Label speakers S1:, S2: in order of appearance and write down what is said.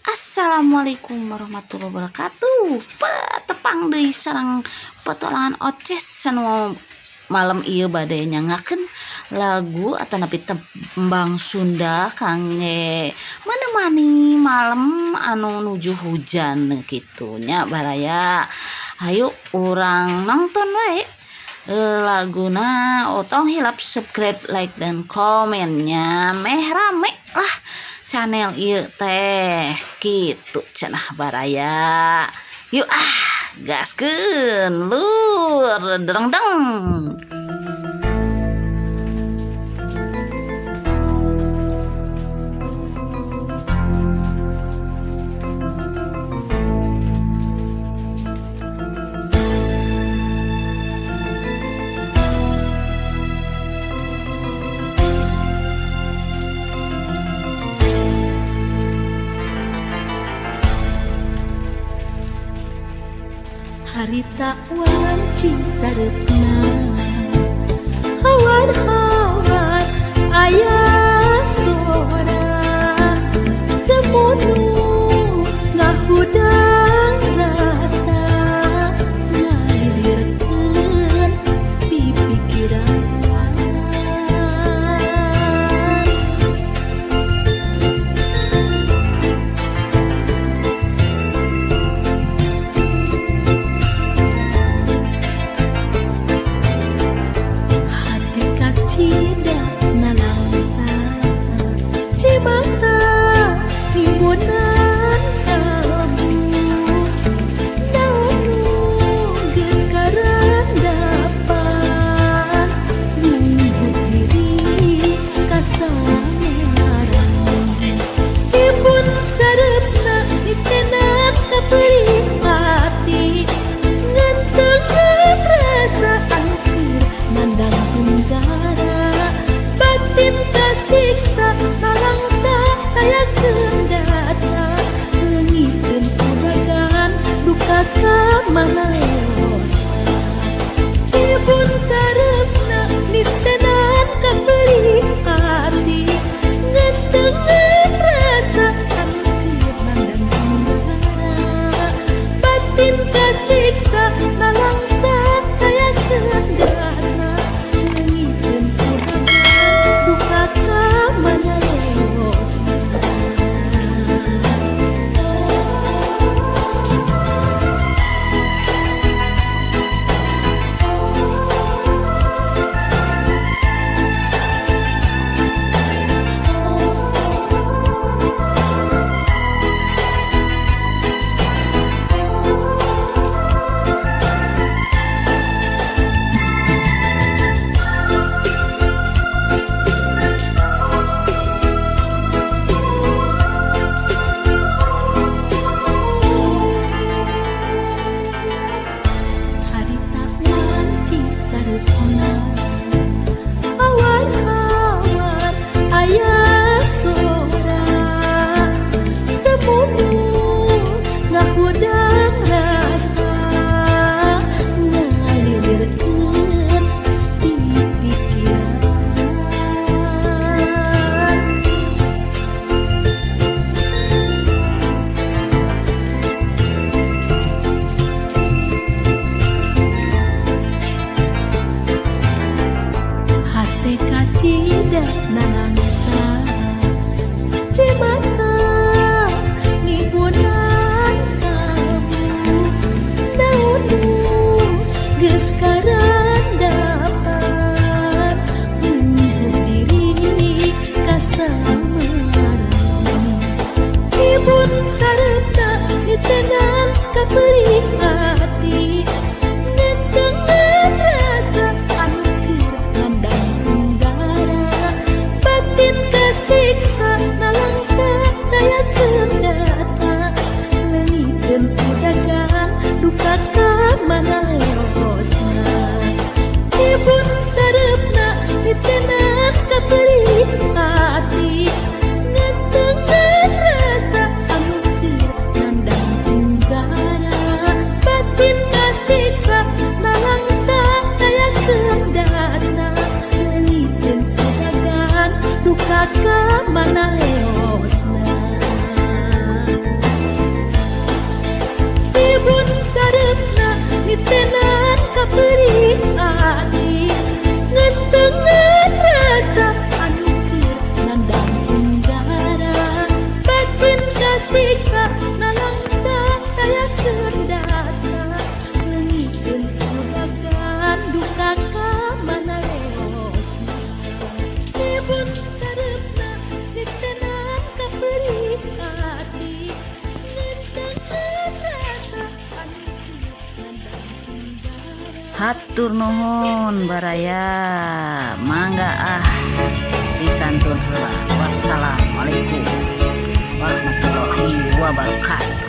S1: Assalamualaikum warahmatullahi wabarakatuh. Tepang deui sareng petualangan Oces sanu malam ieu bade nyangakeun lagu atanapi tembang Sunda kangge menemani malam anu nuju hujan kitu nya baraya. Hayu urang nonton wae laguna otong hilap subscribe, like dan komennya meh rame lah channel ieu teh kitu cenah baraya. Yuk gaskeun lur dereng deng.
S2: Harita wancing sareupna hawan-hawan aya sora semunu ngahudang rasa ngalirkeun pipikiran. Cidak nalangsa cimata timbunan kamu namun geus karandapan nunggu diri kasamearan timbun sareupna ditenan kapeuring hati ngantengeun perasaan mandang tunggara batin kasiksa nalangsa tayakeun data leungiteun kubagan duka kamaleos tibun sareupna nitenan kapeuring hati ngantengeun perasaan mandang tunggara batin kasiksa nalangsa tayakeun data
S1: Hatur nuhun baraya. Mangga dikantun heula. Wassalamualaikum warahmatullahi wabarakatuh.